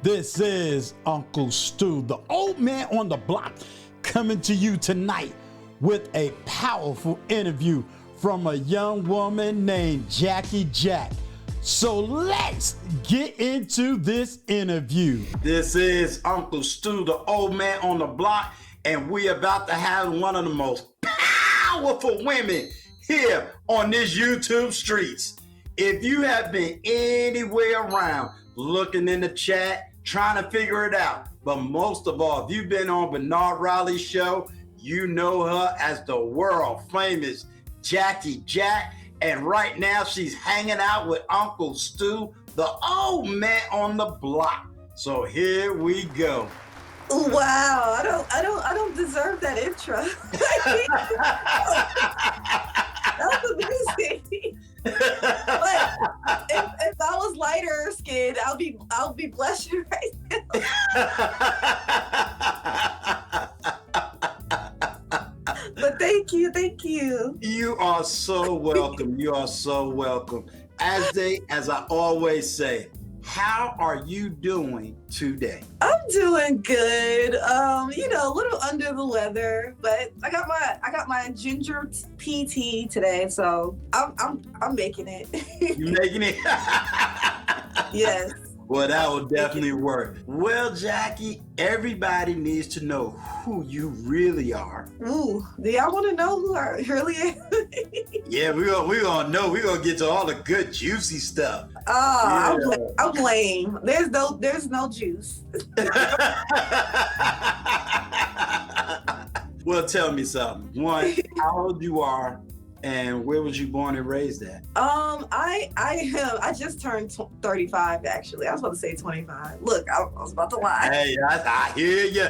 This is Uncle Stu, the old man on the block, coming to you tonight with a powerful interview from a young woman named Jackie Jack. So let's get into this interview. This is Uncle Stu, the old man on the block, and we're about to have one of the most powerful women here on this YouTube streets. If you have been anywhere around looking in the chat, trying to figure it out, but most of all, if you've been on Bernard Riley's show, you know her as the world famous Jackie Jack. And right now she's hanging out with Uncle Stu, the old man on the block. So here we go. Wow, I don't deserve that intro. That was amazing. But if I was lighter skinned, I'll be blushing right now. But thank you. You are so welcome. You are so welcome. As I always say, how are you doing today? I'm doing good. A little under the weather, but I got my ginger tea today, so I'm making it. You making it? Yes. Well, that will definitely work. Well, Jackie, everybody needs to know who you really are. Ooh, do y'all want to know who I really am? Yeah, we're gonna know. We're gonna get to all the good, juicy stuff. Oh, yeah. I'm lame. There's no juice. Well, tell me something. One, how old you are, and where was you born and raised at? I just turned 35. Actually, I was about to say 25. Look, I was about to lie. Hey, I hear you.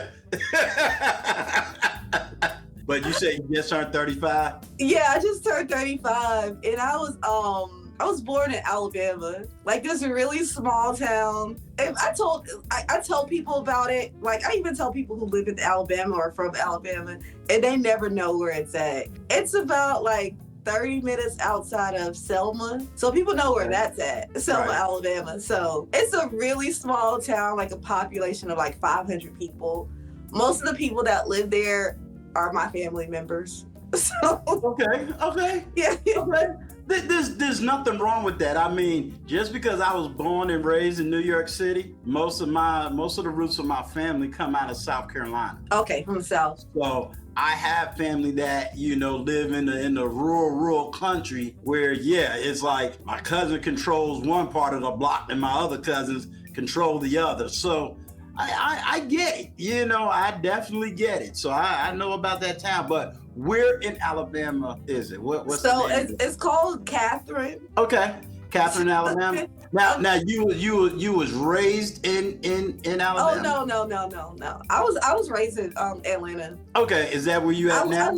But you said you just turned 35? Yeah, I just turned 35, and I was born in Alabama, like this really small town. And I tell people about it. Like I even tell people who live in Alabama or from Alabama, and they never know where it's at. It's about like 30 minutes outside of Selma. So people know where that's at, Selma, right. Alabama. So it's a really small town, like a population of like 500 people. Most of the people that live there are my family members. So Okay. Yeah. Okay. There's nothing wrong with that. I mean, just because I was born and raised in New York City, most of the roots of my family come out of South Carolina. Okay, from the South. So I have family that, live in the rural country where, yeah, it's like my cousin controls one part of the block and my other cousins control the other. So I get it. I definitely get it. So I know about that town, but where in Alabama is it? What's so the name? It's called Catherine. Okay, Catherine, Alabama. Now you was raised in Alabama. Oh no. I was raised in Atlanta. Okay, is that where you at now?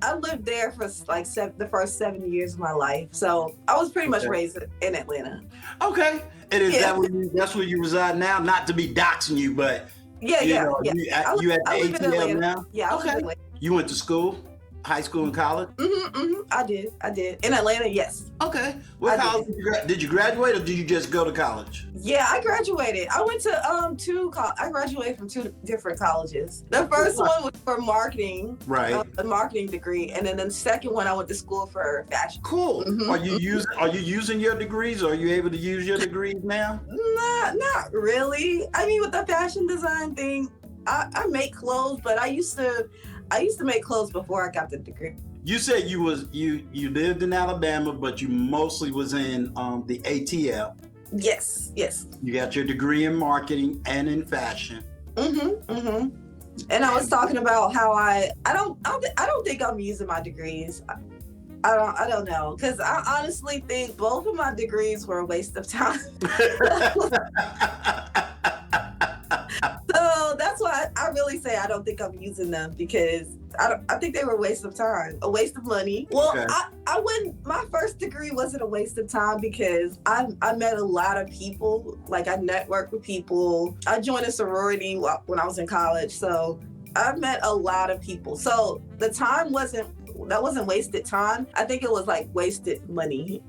I lived there for like the first 7 years of my life. So I was pretty much raised in Atlanta. Okay, and is that's where you reside now? Not to be doxing you, but yeah. You at the ATL now? Yeah, I was in Atlanta. You went to school? High school and college? I did. In Atlanta, yes. Okay. What college did you graduate, or did you just go to college? Yeah, I graduated. I went to I graduated from 2 different colleges. The first one was for marketing, right? A marketing degree, and then the second one I went to school for fashion. Cool. Mm-hmm. Are you using your degrees? Or are you able to use your degrees now? Not really. I mean, with the fashion design thing, I make clothes, but I used to make clothes before I got the degree. You said you lived in Alabama, but you mostly was in the ATL. Yes. You got your degree in marketing and in fashion. And I was talking about how I don't think I'm using my degrees. I don't know, because I honestly think both of my degrees were a waste of time. So that's why I really say I don't think I'm using them, because I think they were a waste of time, a waste of money. Well, okay. I wouldn't. My first degree wasn't a waste of time because I met a lot of people. Like I networked with people. I joined a sorority when I was in college, so I met a lot of people. So the time wasn't wasted time. I think it was like wasted money.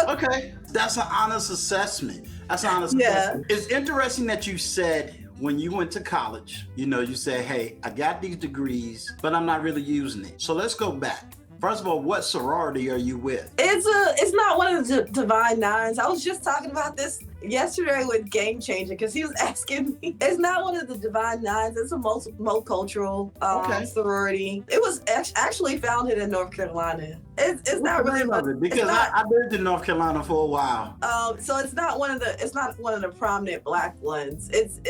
Okay, that's an honest assessment. That's an honest Yeah. question. It's interesting that you said when you went to college, you said, hey, I got these degrees, but I'm not really using it. So let's go back. First of all, what sorority are you with? It's not one of the Divine Nines. I was just talking about this yesterday with Game Changer because he was asking me. It's not one of the Divine Nines. It's a multicultural sorority. It was actually founded in North Carolina. It's not really because I lived in North Carolina for a while. So it's not one of the prominent Black ones. It's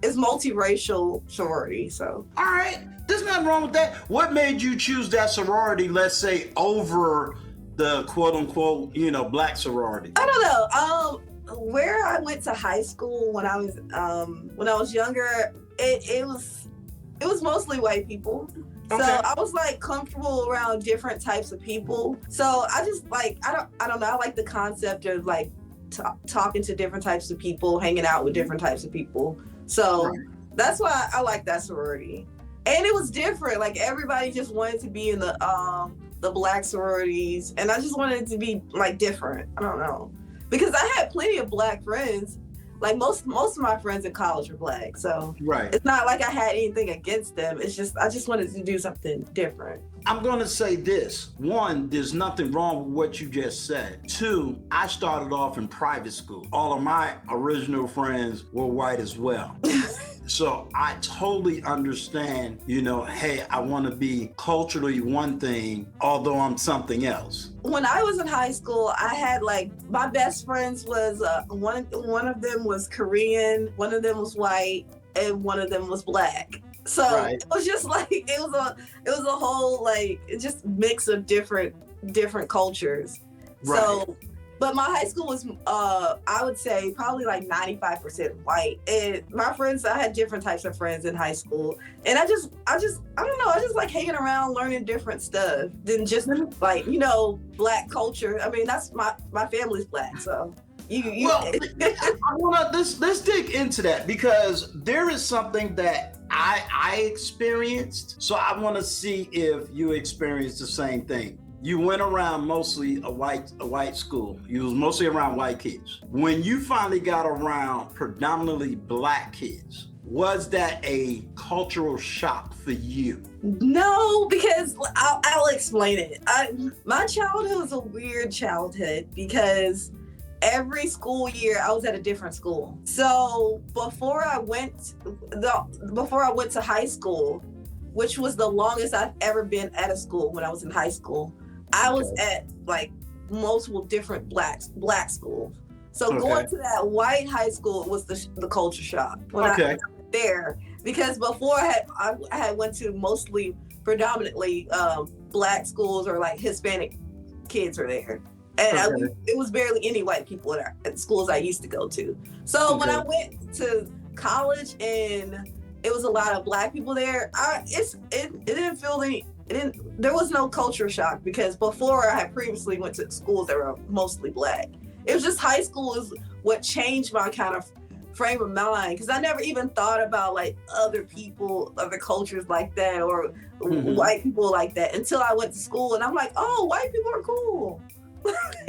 multiracial sorority. So all right. There's nothing wrong with that. What made you choose that sorority, let's say, over the quote unquote, Black sorority? I don't know. Where I went to high school when I was younger, it was mostly white people. Okay. So I was like comfortable around different types of people. So I just like I don't know. I like the concept of like talking to different types of people, hanging out with different types of people. So that's why I like that sorority. And it was different. Like everybody just wanted to be in the Black sororities, and I just wanted it to be like different. I don't know, because I had plenty of Black friends. Like most of my friends in college were Black, so it's not like I had anything against them. It's just I just wanted to do something different. I'm going to say this. One, there's nothing wrong with what you just said. Two, I started off in private school. All of my original friends were white as well. So I totally understand, hey, I want to be culturally one thing, although I'm something else. When I was in high school, I had like my best friends was one of them was Korean, one of them was white, and one of them was Black. So it was just like it was a whole like just mix of different cultures. Right. So, but my high school was I would say probably like 95% white. And my friends, I had different types of friends in high school, and I don't know, I just like hanging around, learning different stuff than just like Black culture. I mean, that's my family's Black, so. Well, let's dig into that, because there is something that I experienced. So I want to see if you experienced the same thing. You went around mostly a white school. You was mostly around white kids. When you finally got around predominantly Black kids, was that a cultural shock for you? No, because I'll explain it. My childhood was a weird childhood because every school year I was at a different school. So before I went to high school, which was the longest I've ever been at a school when I was in high school, I was at like multiple different black schools. So going to that white high school was the culture shock when I went there, because before I had went to mostly predominantly Black schools, or like Hispanic kids were there. And it was barely any white people at the schools I used to go to. So when I went to college and it was a lot of Black people there, there was no culture shock, because before I had previously went to schools that were mostly Black. It was just high school is what changed my kind of frame of mind, because I never even thought about like other people, other cultures like that, or white people like that, until I went to school and I'm like, oh, white people are cool.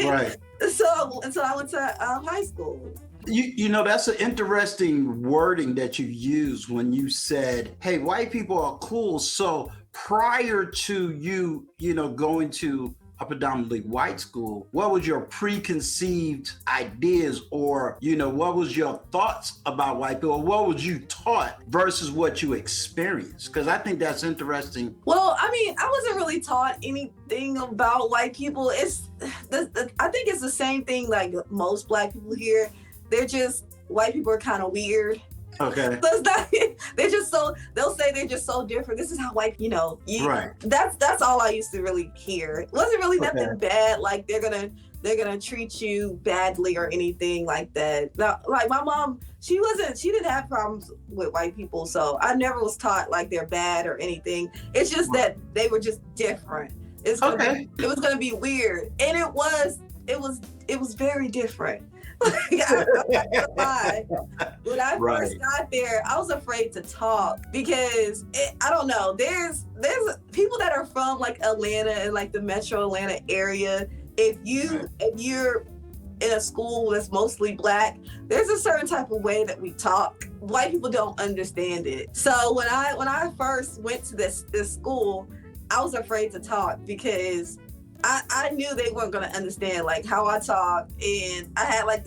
Right. So until I went to high school. That's an interesting wording that you used when you said, hey, white people are cool. So prior to you, going to a predominantly white school, what was your preconceived ideas, or, what was your thoughts about white people? What was you taught versus what you experienced? Because I think that's interesting. Well, I mean, I wasn't really taught anything about white people. I think it's the same thing like most Black people here. They're just, white people are kind of weird. Okay. So they'll say they're just so different. This is how white, right. That's all I used to really hear. It wasn't really nothing bad, like they're gonna treat you badly or anything like that. Now, like my mom, she didn't have problems with white people, so I never was taught like they're bad or anything. It's just that they were just different. It was gonna be weird, and it was very different. When I first got there, I was afraid to talk because I don't know. There's people that are from like Atlanta and like the Metro Atlanta area. If you're in a school that's mostly Black, there's a certain type of way that we talk. White people don't understand it. So when I first went to this school, I was afraid to talk because I knew they weren't going to understand like how I talk, and I had like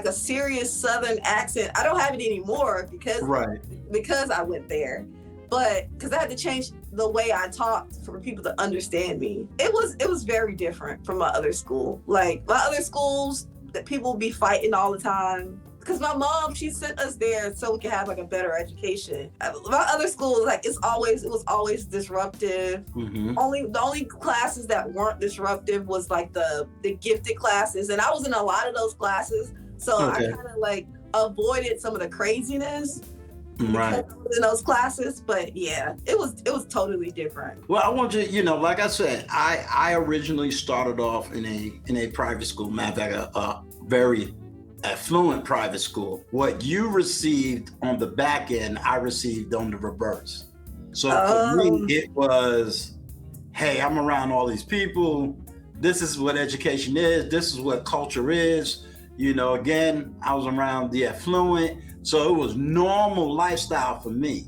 a serious Southern accent. I don't have it anymore because I went there, but because I had to change the way I talked for people to understand me. It was very different from my other school. Like my other schools, that people would be fighting all the time. Because my mom, she sent us there so we could have like a better education. My other school, like it was always disruptive. Mm-hmm. The only classes that weren't disruptive was like the gifted classes, and I was in a lot of those classes, so I kind of like avoided some of the craziness. Right. In those classes, but yeah, it was totally different. Well, I want you, like I said, I originally started off in a private school, matter of fact, a very affluent private school. What you received on the back end, I received on the reverse. So for me, it was, hey, I'm around all these people. This is what education is. This is what culture is. Again, I was around the affluent. So it was normal lifestyle for me.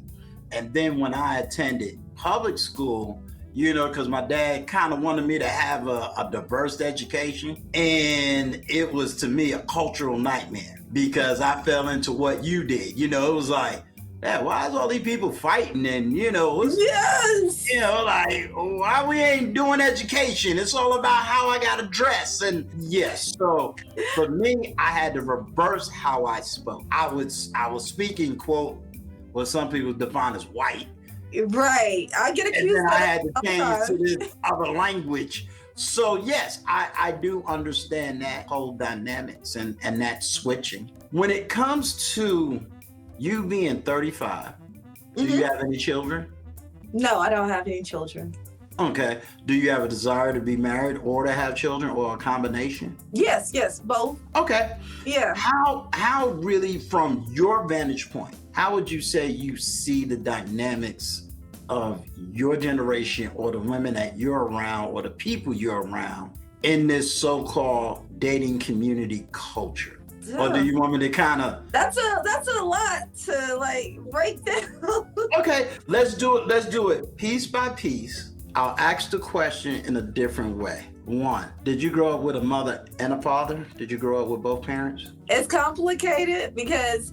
And then when I attended public school, because my dad kind of wanted me to have a diverse education. And it was, to me, a cultural nightmare because I fell into what you did. It was like, yeah, why is all these people fighting? And, yes, like, why we ain't doing education? It's all about how I got to dress. And yes, so for me, I had to reverse how I spoke. I was speaking, quote, what some people define as white. Right. I get accused. And then I had to change to this other language. So yes, I do understand that whole dynamics and that switching. When it comes to you being 35, do you have any children? No, I don't have any children. Okay. Do you have a desire to be married or to have children, or a combination? Yes, both. Okay. Yeah. How really, from your vantage point, how would you say you see the dynamics of your generation or the women that you're around or the people you're around in this so-called dating community culture? Yeah. Or do you want me to kind of... That's a lot to like break down. Okay, let's do it piece by piece. I'll ask the question in a different way. One, did you grow up with a mother and a father? Did you grow up with both parents? It's complicated because,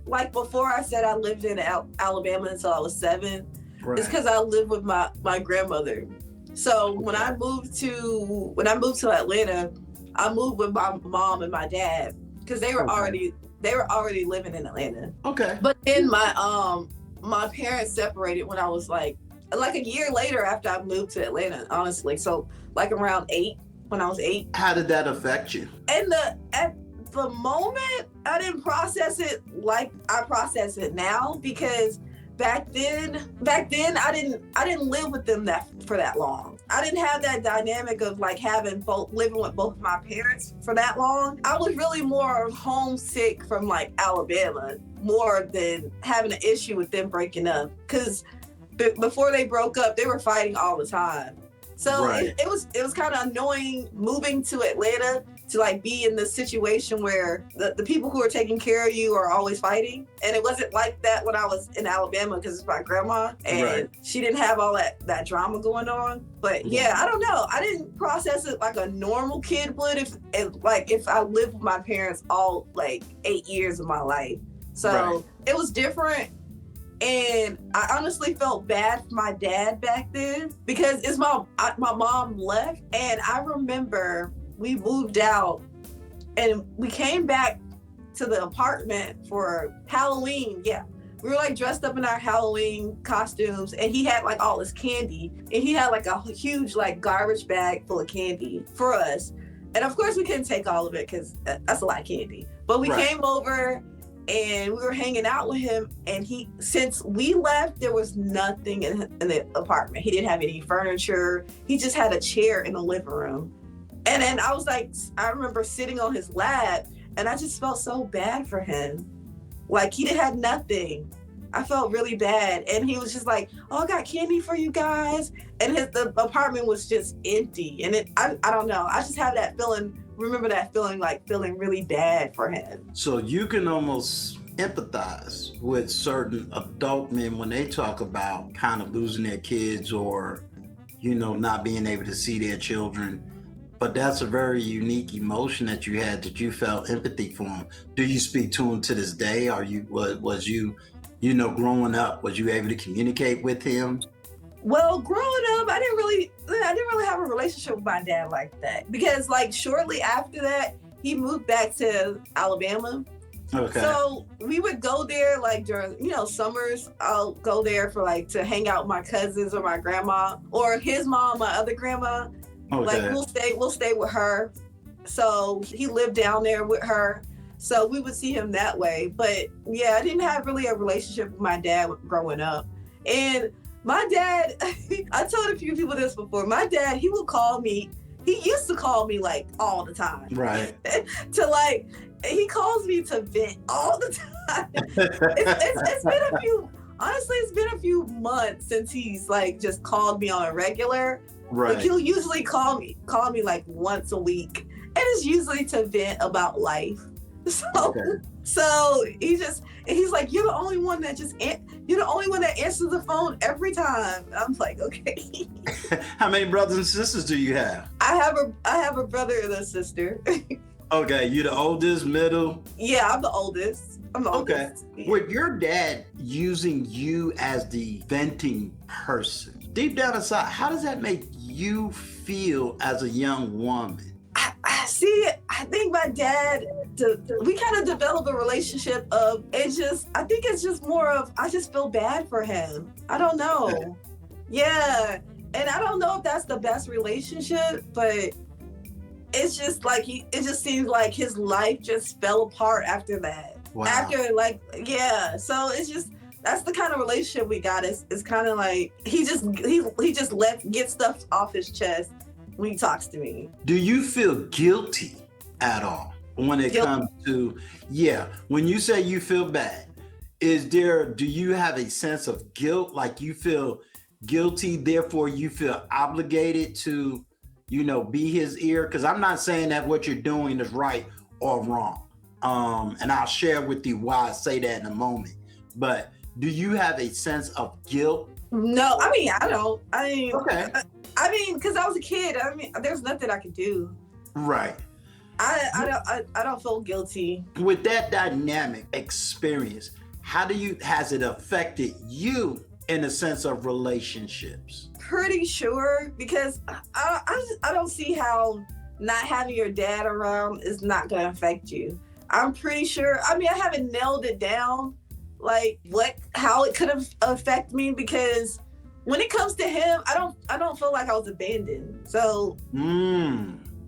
like before I said I lived in Alabama until I was 7. Right. It's because I lived with my grandmother. So when I moved to Atlanta, I moved with my mom and my dad because they were already living in Atlanta. Okay. But then my parents separated when I was like a year later after I moved to Atlanta, honestly. So like around 8, when I was 8. How did that affect you? And at the moment, I didn't process it like I process it now, because back then I didn't live with them for that long. I didn't have that dynamic of like living with both my parents for that long. I was really more homesick from like Alabama more than having an issue with them breaking up, because before they broke up, they were fighting all the time. So right. it was kind of annoying moving to Atlanta to like be in this situation where the people who are taking care of you are always fighting. And it wasn't like that when I was in Alabama because it's my grandma and right. She didn't have all that drama going on. But yeah, I don't know. I didn't process it like a normal kid would if I lived with my parents all like 8 years of my life. So right. It was different. And I honestly felt bad for my dad back then because my mom left, and I remember we moved out and we came back to the apartment for Halloween. Yeah, we were like dressed up in our Halloween costumes, and he had like all this candy, and he had like a huge like garbage bag full of candy for us. And of course we couldn't take all of it because that's a lot of candy. But we right. came over and we were hanging out with him, and since we left, there was nothing in the apartment. He didn't have any furniture. He just had a chair in the living room. And then I remember sitting on his lap, and I just felt so bad for him. Like he had nothing. I felt really bad. And he was just like, oh, I got candy for you guys. And the apartment was just empty. And I don't know. I just have that feeling, remember that feeling, like feeling really bad for him. So you can almost empathize with certain adult men when they talk about kind of losing their kids or, not being able to see their children. But that's a very unique emotion that you had, that you felt empathy for him. Do you speak to him to this day? Was you growing up, was you able to communicate with him? Well, growing up, I didn't really have a relationship with my dad like that, because like shortly after that, he moved back to Alabama. Okay. So we would go there like during, summers. I'll go there for like to hang out with my cousins or my grandma or his mom, my other grandma. Okay. Like we'll stay with her. So he lived down there with her. So we would see him that way. But yeah, I didn't have really a relationship with my dad growing up. And my dad, I told a few people this before. My dad, he would call me. He used to call me like all the time. Right. He calls me to vent all the time. It's been a few months since he's like just called me on a regular. Right. Like he'll usually call me like once a week, and it's usually to vent about life. So he's like, you're the only one that answers the phone every time. I'm like, okay. How many brothers and sisters do you have? I have a brother and a sister. Okay, you the oldest, middle? Yeah, I'm the oldest. Okay. Yeah. With your dad using you as the venting person, deep down inside, how does that make you feel as a young woman? I see. I think my dad, we kind of developed a relationship of I think it's just more of, I just feel bad for him. I don't know. Okay. Yeah. And I don't know if that's the best relationship, but it's just like, it just seems like his life just fell apart after that. Wow. After yeah. So it's just, that's the kind of relationship we got. It's kind of like, he just gets stuff off his chest when he talks to me. Do you feel guilty at all when it comes to, when you say you feel bad, do you have a sense of guilt? Like you feel guilty, therefore you feel obligated to, be his ear? Because I'm not saying that what you're doing is right or wrong. And I'll share with you why I say that in a moment. But do you have a sense of guilt? No, I mean, I don't. Okay. Because I was a kid. There's nothing I could do. Right. I don't feel guilty. With that dynamic experience, has it affected you in a sense of relationships? Pretty sure, because I don't see how not having your dad around is not going to affect you. I'm pretty sure. I haven't nailed it down, like how it could have affected me, because when it comes to him, I don't feel like I was abandoned. So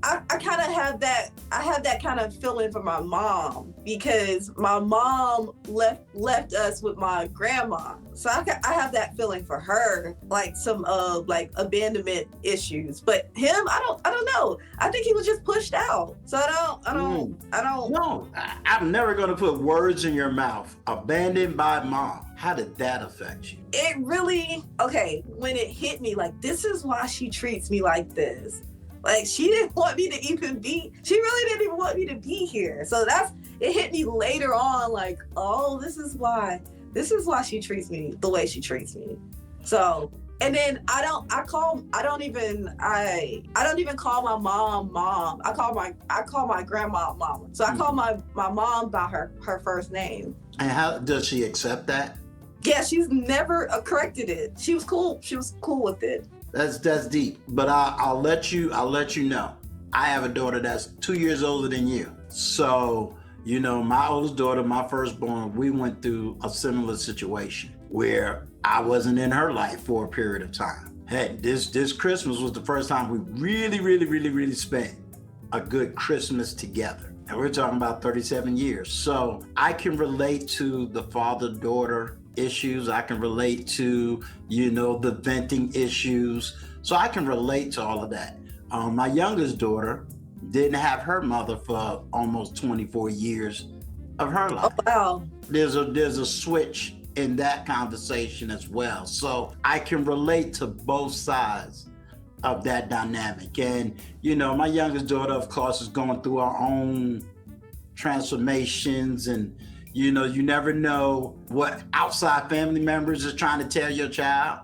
I kind of have that. I have that kind of feeling for my mom, because my mom left us with my grandma. So I have that feeling for her, like some like abandonment issues. But him, I don't know. I think he was just pushed out. So I don't. No, I'm never going to put words in your mouth. Abandoned by mom. How did that affect you? It really, when it hit me, like, this is why she treats me like this. Like, she didn't want me to even she really didn't even want me to be here. So it hit me later on, like, oh, this is why she treats me the way she treats me. So, and then I don't even call my mom. I call my grandma mama. So I call my mom by her first name. And how does she accept that? Yeah, she's never corrected it. She was cool with it. That's deep. But I'll let you know. I have a daughter that's 2 years older than you. So, my oldest daughter, my firstborn, we went through a similar situation where I wasn't in her life for a period of time. Hey, this Christmas was the first time we really, really, really, really spent a good Christmas together. And we're talking about 37 years. So I can relate to the father-daughter issues. I can relate to, the venting issues. So I can relate to all of that. My youngest daughter didn't have her mother for almost 24 years of her life. Oh, wow. There's a switch in that conversation as well. So I can relate to both sides of that dynamic. And, you know, my youngest daughter, of course, is going through her own transformations, and, you know, you never know what outside family members are trying to tell your child,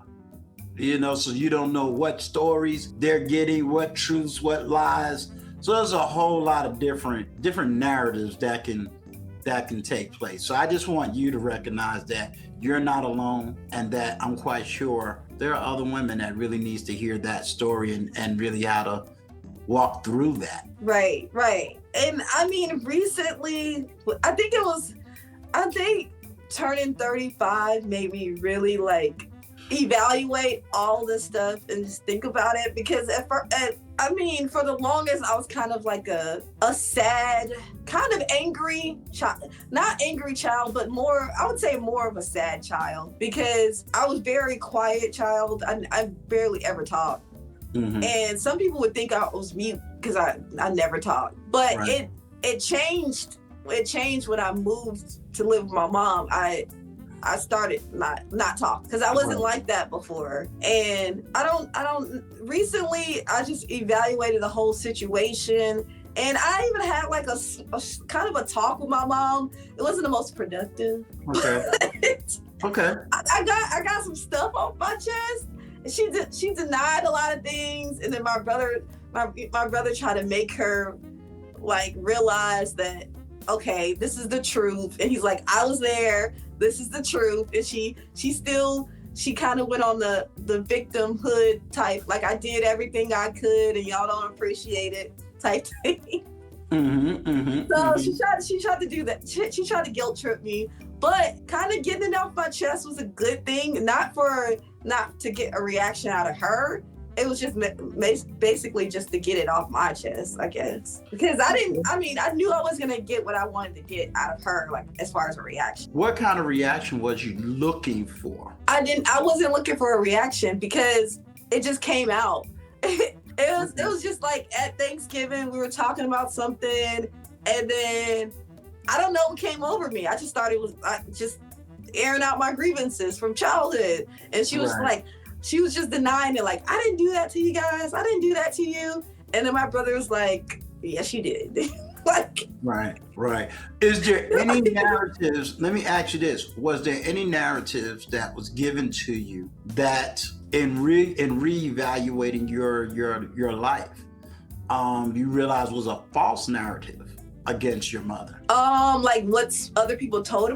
you know, so you don't know what stories they're getting, what truths, what lies. So there's a whole lot of different narratives that can take place. So I just want you to recognize that you're not alone, and that I'm quite sure there are other women that really needs to hear that story and really how to walk through that. Right. And I mean, recently, I think turning 35 made me really like evaluate all this stuff and just think about it, because for the longest I was kind of like a sad, kind of angry child, not angry child, but more, I would say more of a sad child, because I was very quiet child. I barely ever talked. Mm-hmm. And some people would think I was mute because I never talked, but right. It changed when I moved to live with my mom. I started not talk, because I wasn't like that before. And recently I just evaluated the whole situation, and I even had like a kind of a talk with my mom. It wasn't the most productive. Okay. Okay. I got some stuff off my chest. She denied a lot of things, and then my brother tried to make her like realize that, okay, this is the truth. And he's like, I was there, this is the truth. And she kind of went on the victimhood type, like I did everything I could and y'all don't appreciate it type thing. So she tried to do that. She tried to guilt trip me, but kind of getting it off my chest was a good thing. Not to get a reaction out of her. It was just basically just to get it off my chest, I guess. Because I knew I was gonna get what I wanted to get out of her, like as far as a reaction. What kind of reaction was you looking for? I wasn't looking for a reaction, because it just came out. It was just like at Thanksgiving, we were talking about something, and then I don't know what came over me. I just thought it was just airing out my grievances from childhood. And she was like, she was just denying it, like, I didn't do that to you guys. I didn't do that to you. And then my brother was like, yes, you did. Like, right. Is there any narratives? Let me ask you this. Was there any narratives that was given to you that in reevaluating your life, you realized was a false narrative against your mother? Like what's other people told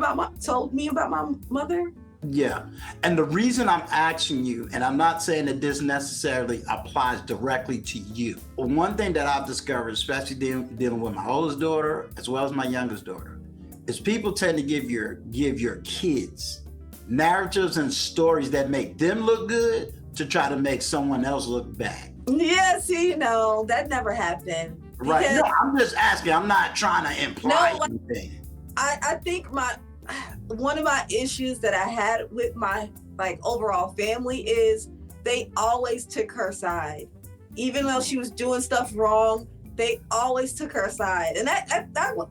me about my mother? Yeah. And the reason I'm asking you, and I'm not saying that this necessarily applies directly to you, but one thing that I've discovered, especially dealing with my oldest daughter as well as my youngest daughter, is people tend to give your kids narratives and stories that make them look good to try to make someone else look bad. Yeah, see, no, that never happened. Right. No, I'm just asking. I'm not trying to imply anything. I think one of my issues that I had with my like overall family is they always took her side. Even though she was doing stuff wrong, they always took her side. And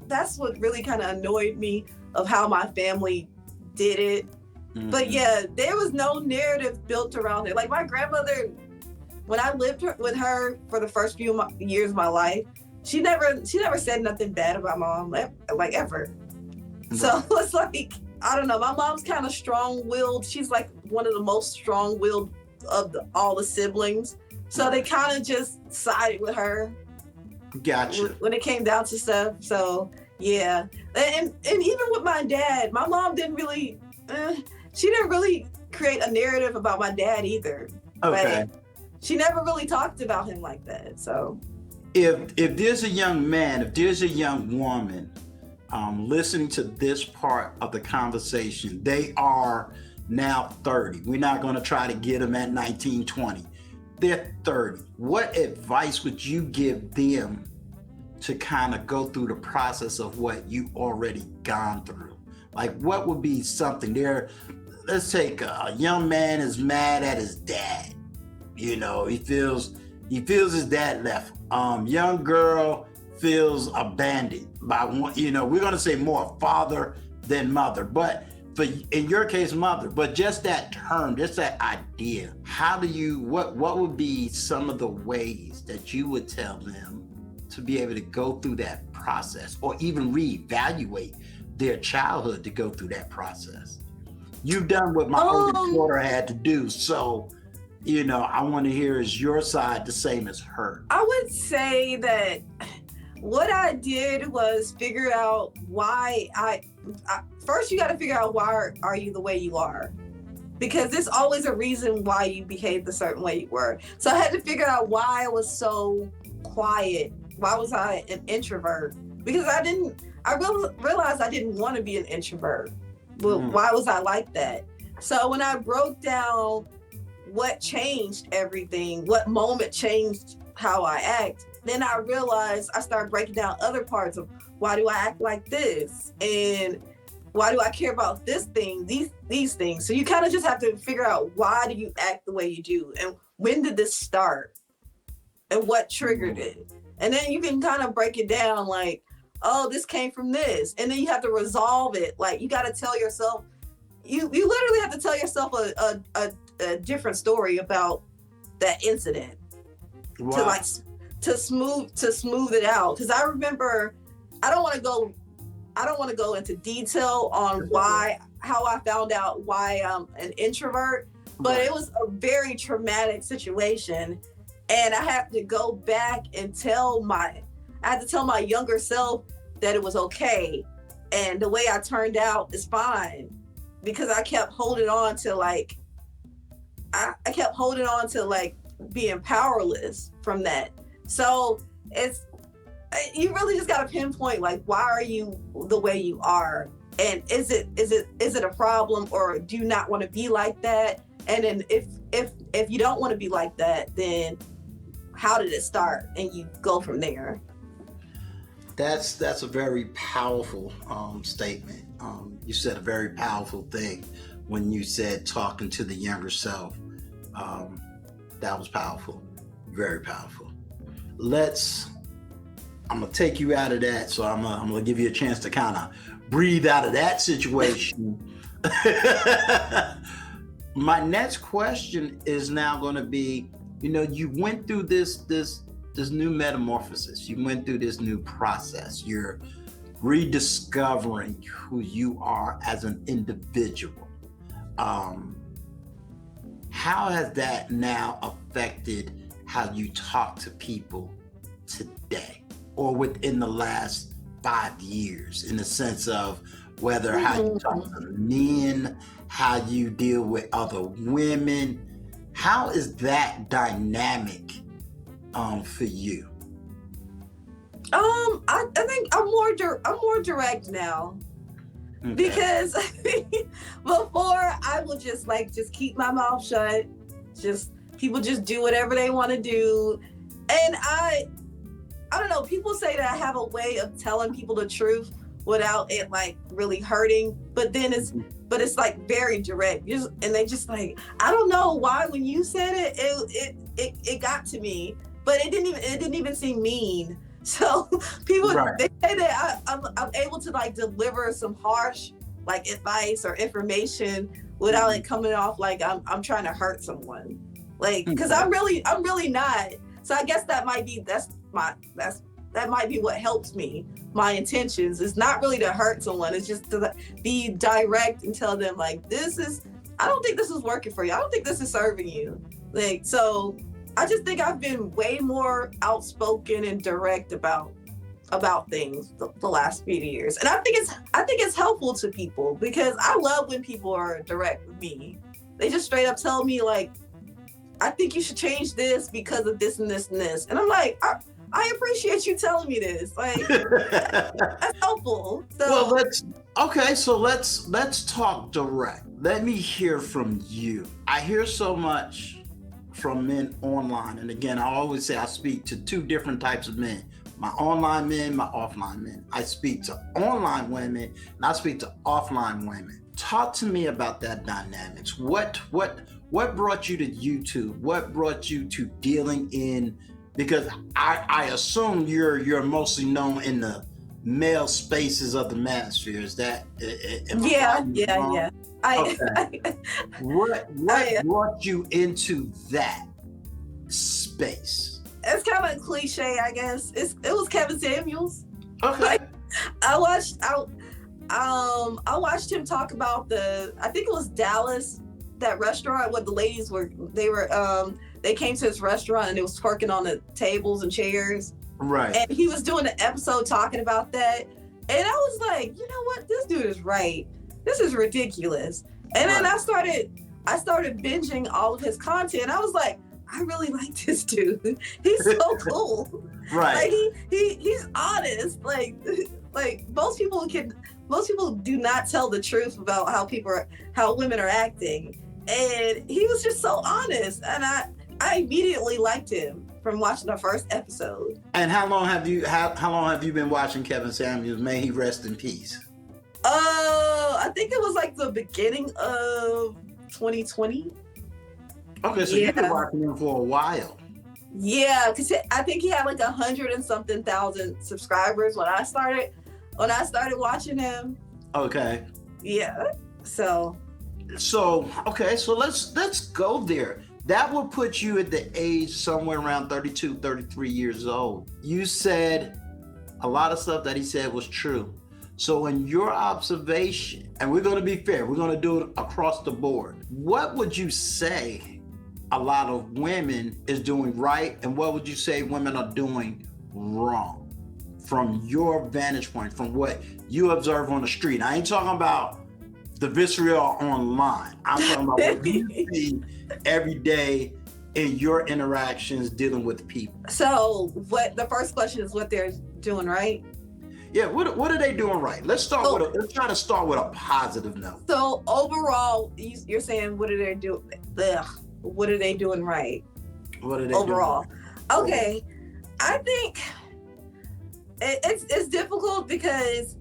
that's what really kind of annoyed me of how my family did it. Mm-hmm. But yeah, there was no narrative built around it. Like my grandmother, when I lived with her for the first few years of my life, she never said nothing bad about my mom, like ever. So it's like, I don't know, my mom's kind of strong-willed. She's like one of the most strong-willed of all the siblings. So they kind of just sided with her. Gotcha. When it came down to stuff. So yeah. And even with my dad, my mom didn't really, she didn't really create a narrative about my dad either. Okay. But she never really talked about him like that, so. If there's a young man, if there's a young woman listening to this part of the conversation, they are now 30. We're not going to try to get them at 19, 20. They're 30. What advice would you give them to kind of go through the process of what you already gone through? Like, what would be something there? Let's take a young man is mad at his dad. You know, he feels his dad left. Young girl feels abandoned by one, you know, we're going to say more father than mother, but but in your case, mother, but just that term, just that idea, how do you, what would be some of the ways that you would tell them to be able to go through that process, or even reevaluate their childhood to go through that process? You've done what my oldest daughter had to do, so I want to hear, is your side the same as her? I would say that what I did was figure out why first you got to figure out why are you the way you are, because there's always a reason why you behaved a certain way you were. So I had to figure out why I was so quiet. Why was I an introvert? Because I realized I didn't want to be an introvert. But why was I like that? So when I broke down what changed everything, what moment changed how I act, then I realized I started breaking down other parts of why do I act like this? And why do I care about this thing, these things? So you kind of just have to figure out, why do you act the way you do? And when did this start? And what triggered it? And then you can kind of break it down like, oh, this came from this. And then you have to resolve it. Like, you got to tell yourself, you literally have to tell yourself a different story about that incident. Wow. to smooth it out. Because I remember, I don't want to go into detail on how I found out why I'm an introvert, but it was a very traumatic situation. And I have to go back and tell my younger self that it was okay. And the way I turned out is fine, because I kept holding on to being powerless from that. So you really just got to pinpoint, like, why are you the way you are? And is it a problem, or do you not want to be like that? And then if you don't want to be like that, then how did it start? And you go from there. That's a very powerful statement. You said a very powerful thing when you said talking to the younger self. That was powerful, very powerful. I'm gonna take you out of that, so I'm gonna give you a chance to kind of breathe out of that situation. My next question is now going to be, you went through this new metamorphosis. You went through this new process. You're rediscovering who you are as an individual. How has that now affected how you talk to people today, or within the last 5 years, in the sense of whether how you talk to men, how you deal with other women? How is that dynamic for you? I think I'm more direct now. Okay. Because before I would just keep my mouth shut. People just do whatever they want to do. And I don't know, people say that I have a way of telling people the truth without it really hurting, but it's very direct. And they just I don't know why when you said it got to me, but it didn't even seem mean. So people, they say that I'm able to deliver some harsh advice or information without it coming off like I'm trying to hurt someone. Because I'm really not. So I guess that might be what helps me. My intentions is not really to hurt someone. It's just to be direct and tell them I don't think this is working for you. I don't think this is serving you. So I just think I've been way more outspoken and direct about things the last few years. And I think it's helpful to people, because I love when people are direct with me. They just straight up tell me I think you should change this because of this and this and this. And I'm like, I appreciate you telling me this. That's helpful. So, well, let's talk direct. Let me hear from you. I hear so much from men online. And again, I always say I speak to two different types of men: my online men, my offline men. I speak to online women and I speak to offline women. Talk to me about that dynamics. What brought you to YouTube? What brought you to dealing in, because I assume you're mostly known in the male spaces of the manosphere. Is that? Yeah. What brought you into that space? It's kind of cliche, I guess. It was Kevin Samuels. Okay. Like, I watched him talk about I think it was Dallas, that restaurant where the ladies they came to his restaurant and they was twerking on the tables and chairs. Right. And he was doing an episode talking about that. And I was like, you know what? This dude is right. This is ridiculous. And then I started binging all of his content. I was like, I really like this dude. He's so cool. Right. Like he's honest. Like most people do not tell the truth about how women are acting. And he was just so honest. And I immediately liked him from watching the first episode. And how long have you been watching Kevin Samuels? May he rest in peace. I think it was like the beginning of 2020. Okay, so you've been watching him for a while. Yeah, because I think he had like 100 and something thousand subscribers when I started watching him. Okay. Yeah. So okay, so let's go there. That will put you at the age somewhere around 32, 33 years old. You said a lot of stuff that he said was true. So in your observation, and we're going to be fair, we're going to do it across the board. What would you say a lot of women is doing right, and what would you say women are doing wrong from your vantage point, from what you observe on the street? I ain't talking about the visceral online. I'm talking about what you see every day in your interactions dealing with people. So the first question is what they're doing right? Yeah, what are they doing right? Let's try to start with a positive note. So overall, you're saying what are they doing? What are they doing right? What are they overall? Doing right? Okay, I think it's difficult because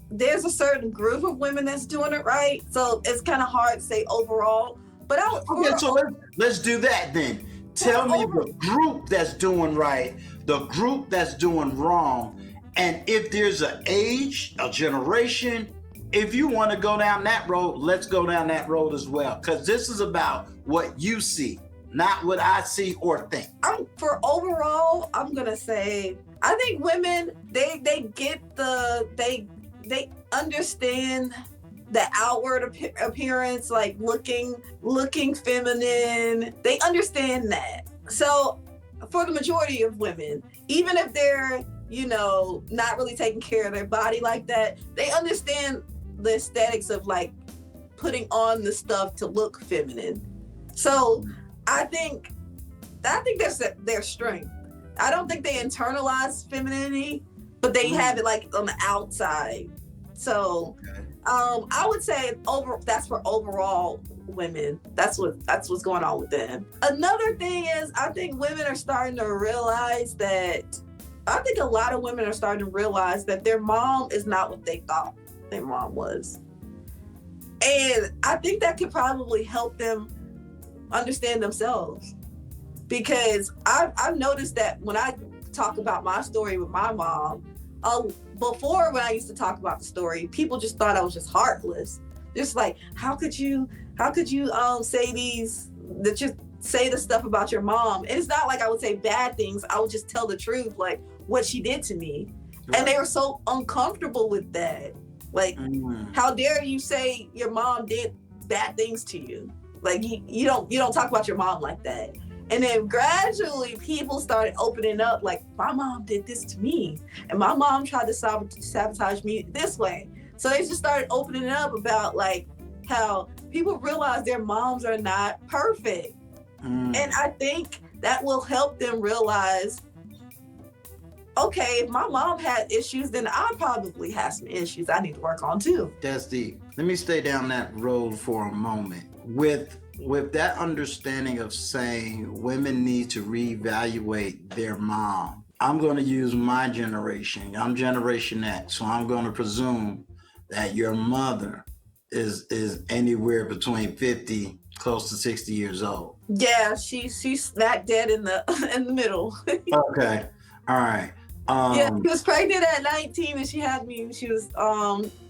there's a certain group of women that's doing it right. So it's kind of hard to say overall. But let's do that then. Tell me the group that's doing right, the group that's doing wrong. And if there's an age, a generation, if you want to go down that road, let's go down that road as well. Because this is about what you see, not what I see or think. For overall, I'm going to say, I think women, they get they understand the outward appearance, like looking feminine. They understand that. So for the majority of women, even if they're not really taking care of their body like that, they understand the aesthetics of like putting on the stuff to look feminine. So I think that's their strength. I don't think they internalize femininity, but they have it like on the outside. So I would say that's for overall women. That's what's going on with them. Another thing is, I think women are starting to realize that. I think a lot of women are starting to realize that their mom is not what they thought their mom was. And I think that could probably help them understand themselves. Because I've noticed that when I talk about my story with my mom, before when I used to talk about the story, people just thought I was just heartless. Just like, how could you say the stuff about your mom? And it's not like I would say bad things. I would just tell the truth, like what she did to me. Right. And they were so uncomfortable with that. Like, how dare you say your mom did bad things to you? Like you don't talk about your mom like that. And then gradually people started opening up, like, my mom did this to me, and my mom tried to sabotage me this way. So they just started opening up about like how people realize their moms are not perfect. And I think that will help them realize, okay, if my mom had issues, then I probably have some issues I need to work on too. That's deep. Let me stay down that road for a moment. With that understanding of saying women need to reevaluate their mom, I'm going to use my generation. I'm Generation X, so I'm going to presume that your mother is anywhere between 50, close to 60 years old. Yeah, she's smack dead in the middle. Okay, all right. Yeah, she was pregnant at 19 and she had me when she was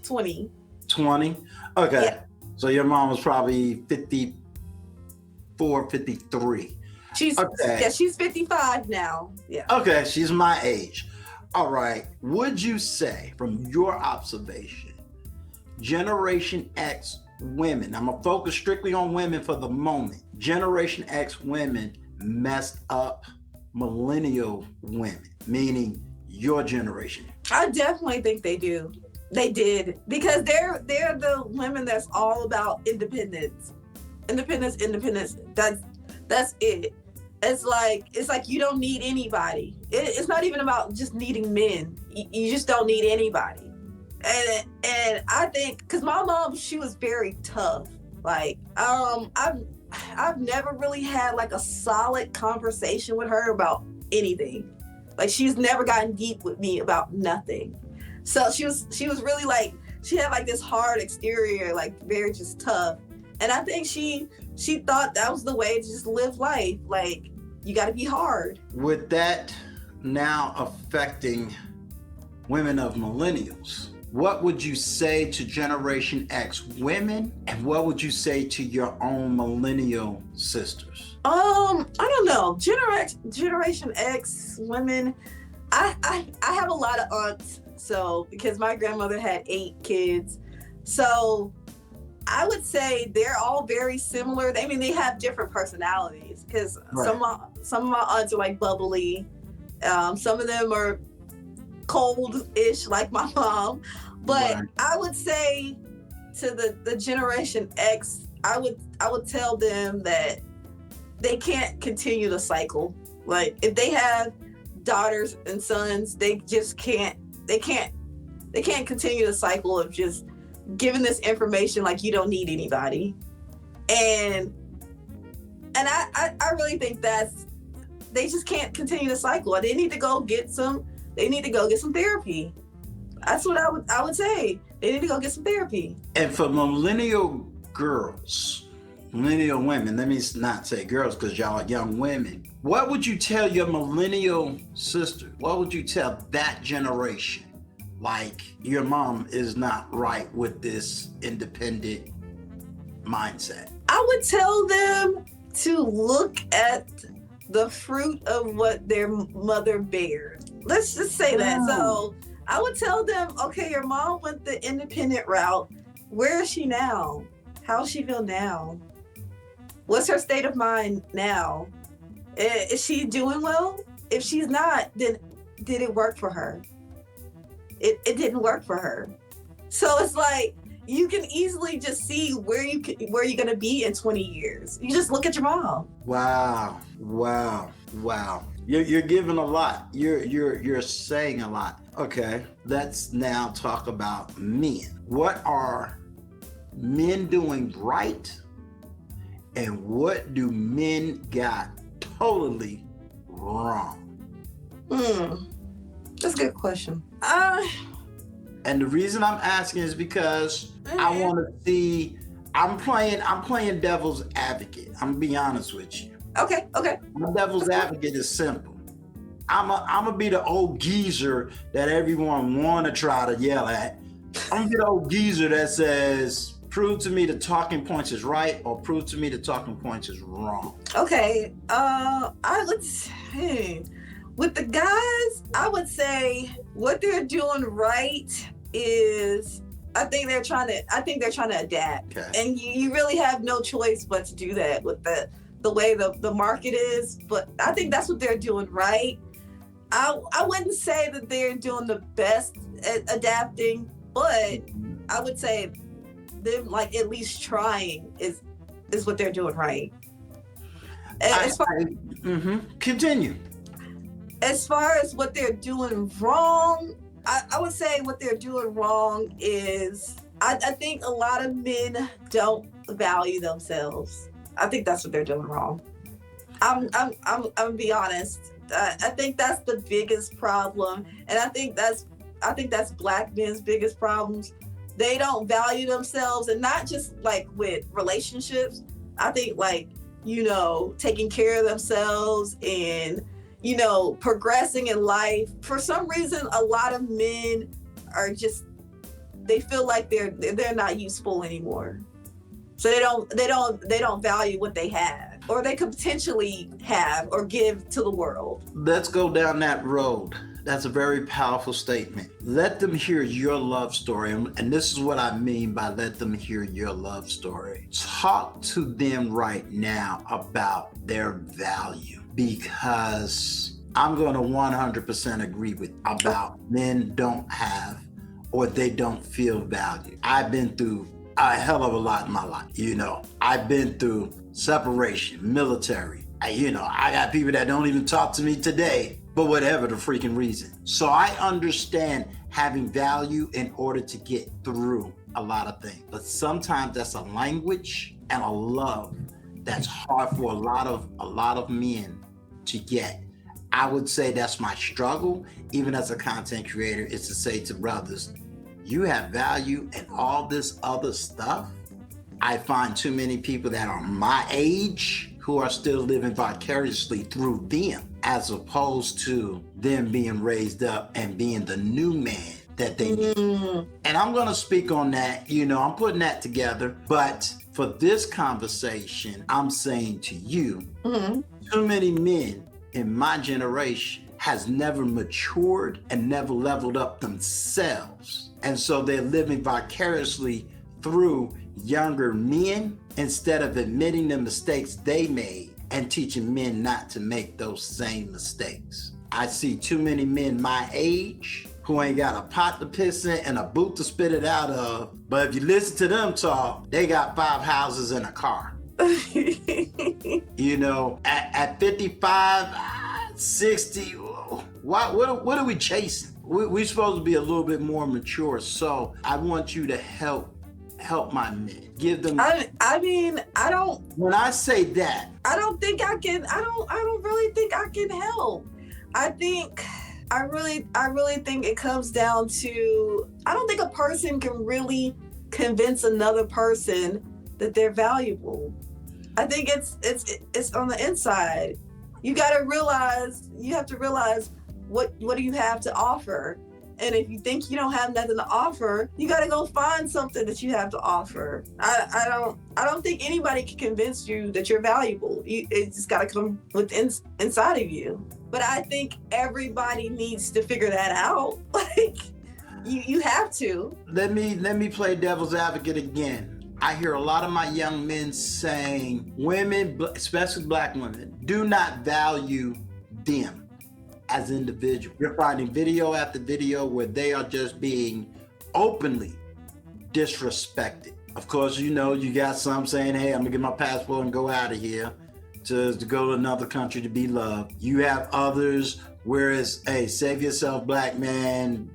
20. 20? Okay. Yeah. So your mom was probably 54, 53. She's okay. Yeah, she's 55 now. Yeah. Okay, she's my age. All right. Would you say, from your observation, Generation X women, I'm gonna focus strictly on women for the moment. Generation X women messed up millennial women, meaning your generation? I definitely think they do. They did, because they're the women that's all about independence. Independence. That's it. It's like you don't need anybody. It's not even about just needing men. You just don't need anybody. And I think, because my mom, she was very tough. Like, I've never really had like a solid conversation with her about anything. Like, she's never gotten deep with me about nothing. So she was really like, she had like this hard exterior, like very just tough. And I think she thought that was the way to just live life. Like, you got to be hard. With that now affecting women of millennials, what would you say to Generation X women, and what would you say to your own millennial sisters? I don't know. Generation X women, I have a lot of aunts. So, because my grandmother had 8 kids, so I would say they're all very similar. I mean, they have different personalities, because right. some of my aunts are like bubbly. Some of them are cold-ish, like my mom. But right. I would say to the Generation X, I would tell them that they can't continue the cycle. Like, if they have daughters and sons, they just can't. They can't continue the cycle of just giving this information like you don't need anybody. And I really think they just can't continue the cycle. They need to go get some therapy. That's what I would say. They need to go get some therapy. And for millennial girls, millennial women, let me not say girls because y'all are young women, what would you tell your millennial sister? What would you tell that generation? Like, your mom is not right with this independent mindset. I would tell them to look at the fruit of what their mother bared. Let's just say that. So I would tell them, okay, your mom went the independent route. Where is she now? How does she feel now? What's her state of mind now? Is she doing well? If she's not, then did it work for her? It didn't work for her. So it's like, you can easily just see where you're gonna be in 20 years. You just look at your mom. Wow. You're giving a lot. You're saying a lot. Okay, let's now talk about men. What are men doing right, and what do men got totally wrong? That's a good question. And the reason I'm asking is because I want to see. I'm playing devil's advocate. I'm gonna be honest with you. Okay. My devil's advocate is simple. I'm gonna be the old geezer that everyone wanna try to yell at. I'm gonna be the old geezer that says, "Prove to me the talking points is right, or prove to me the talking points is wrong." Okay. Let's see. With the guys, I would say what they're doing right is, I think they're trying to adapt. Okay. And you really have no choice but to do that with the way the market is. But I think that's what they're doing right. I wouldn't say that they're doing the best at adapting, but I would say them like at least trying is what they're doing right. Continue. As far as what they're doing wrong, I would say what they're doing wrong is, I think a lot of men don't value themselves. I think that's what they're doing wrong. I'm gonna be honest. I think that's the biggest problem, and I think that's Black men's biggest problems. They don't value themselves, and not just like with relationships. I think like, taking care of themselves and, progressing in life. For some reason, a lot of men are just, they feel like they're not useful anymore. So they don't value what they have, or they could potentially have or give to the world. Let's go down that road. That's a very powerful statement. Let them hear your love story. And this is what I mean by let them hear your love story. Talk to them right now about their value, because I'm going to 100% agree with about men don't have, or they don't feel valued. I've been through a hell of a lot in my life. I've been through separation, military. I got people that don't even talk to me today, but whatever the freaking reason. So I understand having value in order to get through a lot of things. But sometimes that's a language and a love that's hard for a lot of men to get. I would say that's my struggle, even as a content creator, is to say to brothers, you have value and all this other stuff. I find too many people that are my age who are still living vicariously through them, as opposed to them being raised up and being the new man that they need. And I'm going to speak on that. I'm putting that together. But for this conversation, I'm saying to you, too many men in my generation has never matured and never leveled up themselves. And so they're living vicariously through younger men instead of admitting the mistakes they made and teaching men not to make those same mistakes. I see too many men my age who ain't got a pot to piss in and a boot to spit it out of. But if you listen to them talk, they got 5 houses and a car. At 55, 60, what are we chasing? We're supposed to be a little bit more mature. So I want you to help my men. Give them. I don't. When I say that, I don't think I can. I don't really think I can help. I really think it comes down to, I don't think a person can really convince another person that they're valuable. I think it's on the inside. You have to realize what do you have to offer. And if you think you don't have nothing to offer, you got to go find something that you have to offer. I don't think anybody can convince you that you're valuable. It just got to come inside of you. But I think everybody needs to figure that out. Like, you have to. Let me play devil's advocate again. I hear a lot of my young men saying women, especially black women, do not value them as individuals. You're finding video after video where they are just being openly disrespected. Of course, you got some saying, hey, I'm gonna get my passport and go out of here to go to another country to be loved. You have others where it's, hey, save yourself, black man,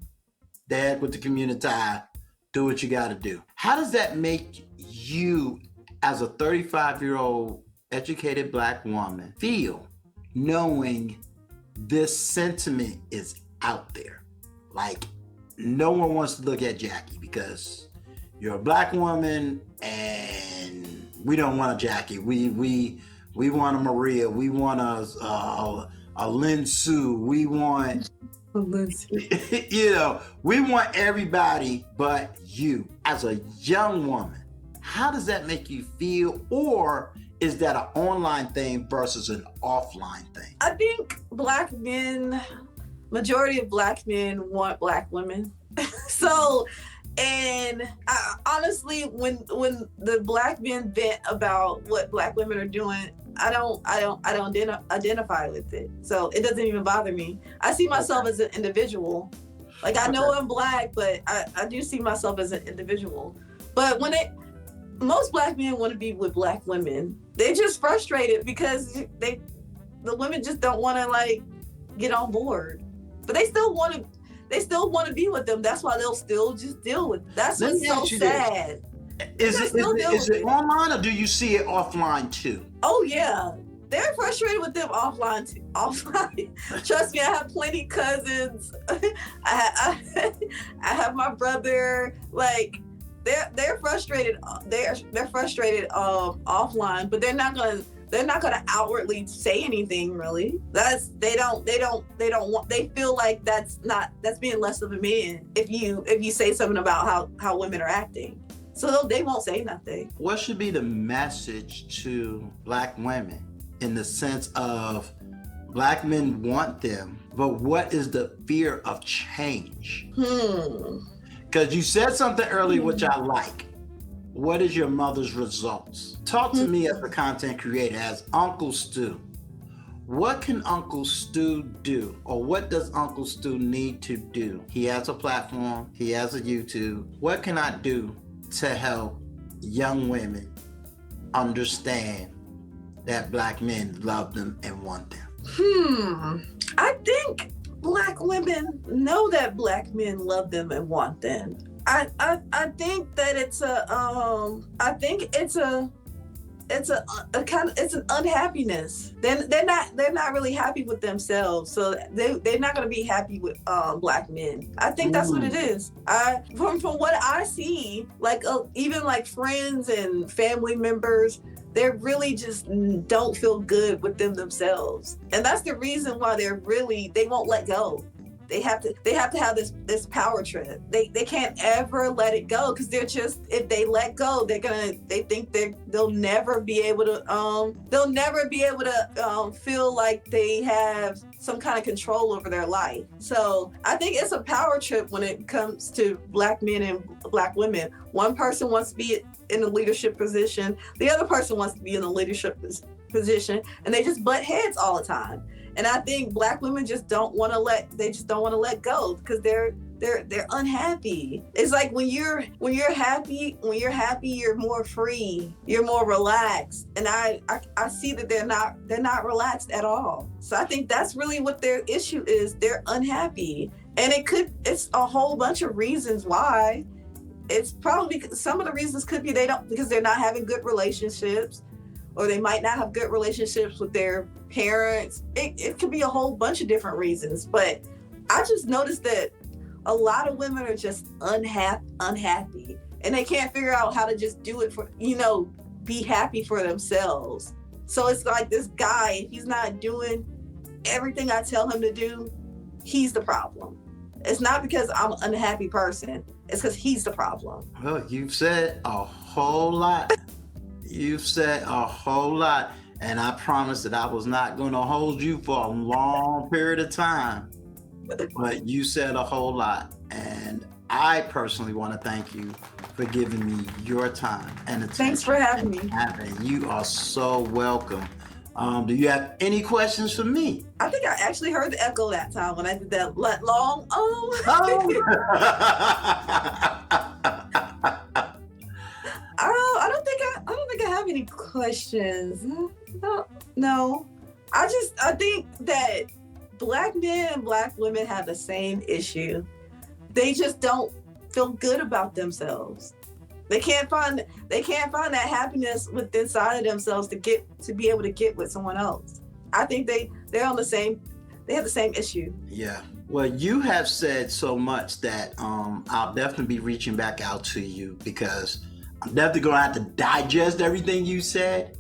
dad with the community, do what you gotta do. How does that make you, as a 35-year-old educated black woman, feel knowing this sentiment is out there? Like, no one wants to look at Jackie because you're a black woman and we don't want a Jackie. We want a Maria. We want a Lin Sue. We want, we want everybody but you. As a young woman, how does that make you feel? Or is that an online thing versus an offline thing? I think majority of black men want black women. So, and honestly, when the black men vent about what black women are doing, I don't identify with it. So it doesn't even bother me. I see myself as an individual. Like, I know I'm black, but I do see myself as an individual. But most black men want to be with black women. They're just frustrated because the women just don't want to like get on board. But they still want to be with them. That's why they'll still just deal with it. That's what's so sad. Is it online, or do you see it offline too? Oh yeah. They're frustrated with them offline too. Offline. Trust me, I have plenty cousins. I have my brother. Like, they're frustrated. They're frustrated offline, but they're not gonna they're not gonna outwardly say anything really. They feel like that's being less of a man if you say something about how women are acting. So they won't say nothing. What should be the message to Black women in the sense of Black men want them, but what is the fear of change? Because you said something earlier which I like. What is your mother's results? Talk to me as a content creator, as Uncle Stu. What can Uncle Stu do, or what does Uncle Stu need to do? He has a platform, he has a YouTube. What can I do to help young women understand that Black men love them and want them? I think Black women know that Black men love them and want them. I think that it's an unhappiness. They're not really happy with themselves, so they're not gonna be happy with Black men. I think that's what it is. From what I see, like even like friends and family members, they really just don't feel good with themselves, and that's the reason why they won't let go. They have to have this power trip. They can't ever let it go, because they're just, if they let go, they think they'll never be able to feel like they have some kind of control over their life. So I think it's a power trip when it comes to Black men and Black women. One person wants to be in a leadership position, the other person wants to be in a leadership position, and they just butt heads all the time. And I think Black women just don't want to let go, because they're unhappy. It's like when you're happy, you're more free, you're more relaxed. And I see that they're not relaxed at all. So I think that's really what their issue is. They're unhappy. And it's a whole bunch of reasons why. It's probably, some of the reasons could be because they're not having good relationships, or they might not have good relationships with their parents. It could be a whole bunch of different reasons, but I just noticed that a lot of women are just unhappy, and they can't figure out how to just do it be happy for themselves. So it's like this guy, if he's not doing everything I tell him to do, he's the problem. It's not because I'm an unhappy person, it's because he's the problem. Well, you've said a whole lot. You've said a whole lot, and I promised that I was not going to hold you for a long period of time, but you said a whole lot, and I personally want to thank you for giving me your time and attention. Thanks for having me. You are so welcome. Do you have any questions for me? I think I actually heard the echo that time when I did that long. I don't think I have any questions. No. I think that Black men and Black women have the same issue. They just don't feel good about themselves. They can't find that happiness within inside of themselves to be able to get with someone else. I think they have the same issue. Yeah. Well, you have said so much that I'll definitely be reaching back out to you, because I'm definitely going to have to digest everything you said.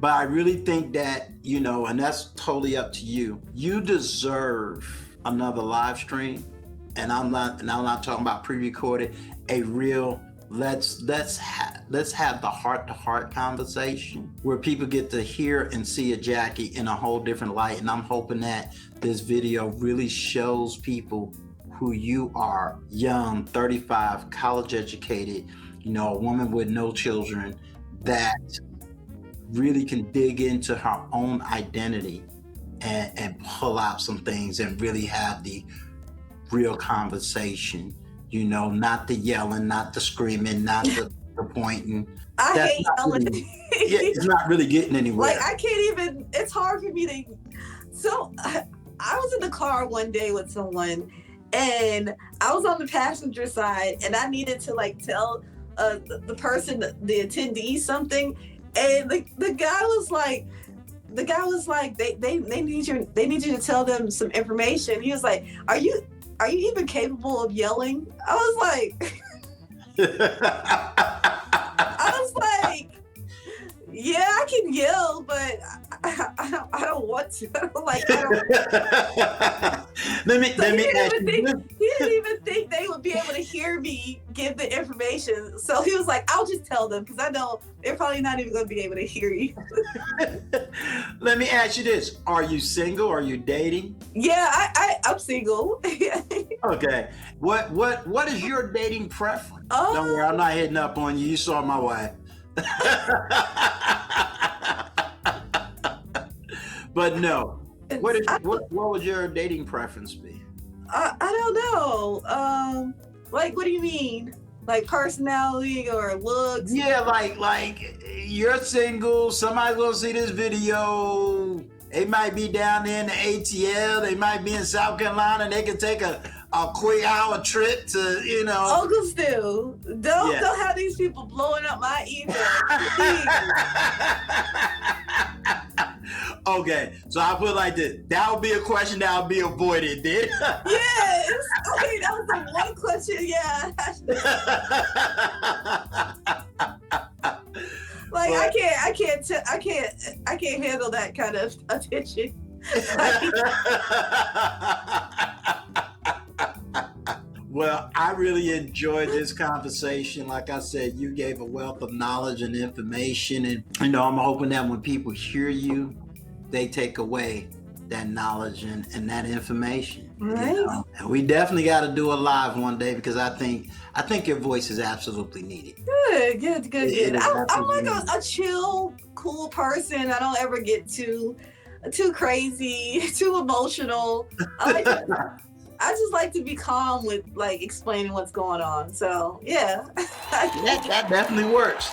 But I really think that, and that's totally up to you. You deserve another live stream. And I'm not talking about pre-recorded, a real let's have the heart-to-heart conversation where people get to hear and see a Jackie in a whole different light. And I'm hoping that this video really shows people who you are: young, 35, college educated, a woman with no children, that really can dig into her own identity and pull out some things and really have the real conversation, not the yelling, not the screaming, not the pointing. I hate yelling. It's not really getting anywhere. Like, I can't even, it's hard for me to. So I was in the car one day with someone, and I was on the passenger side, and I needed to tell the person, the attendee, something, and the guy was like, they need you to tell them some information. He was like, are you even capable of yelling? I was like, yeah, I can yell, but shocked. Like, I don't. let me So ask you this. he didn't even think they would be able to hear me give the information. So he was like, I'll just tell them because I know they're probably not even going to be able to hear you. Let me ask you this. Are you single? Are you dating? Yeah, I'm single. Okay. What is your dating preference? Don't worry, I'm not hitting up on you. You saw my wife. But no. What would your dating preference be? I don't know. Like, what do you mean? Like personality or looks? Yeah, like you're single. Somebody's gonna see this video. They might be down there in the ATL. They might be in South Carolina. They can take a quick hour trip to, you know. Uncle Stu, don't have these people blowing up my email. Okay, so I'll put it like this. That would be a question that would be avoided, then. Yes. Okay, that was the one question. Yeah. Like, I can't handle that kind of attention. Well, I really enjoyed this conversation. Like I said, you gave a wealth of knowledge and information, and I'm hoping that when people hear you, they take away that knowledge and that information. Right. And we definitely got to do a live one day because I think your voice is absolutely needed. Good. I'm like a chill, cool person. I don't ever get too crazy, too emotional. I just like to be calm with like explaining what's going on. So yeah. That definitely works.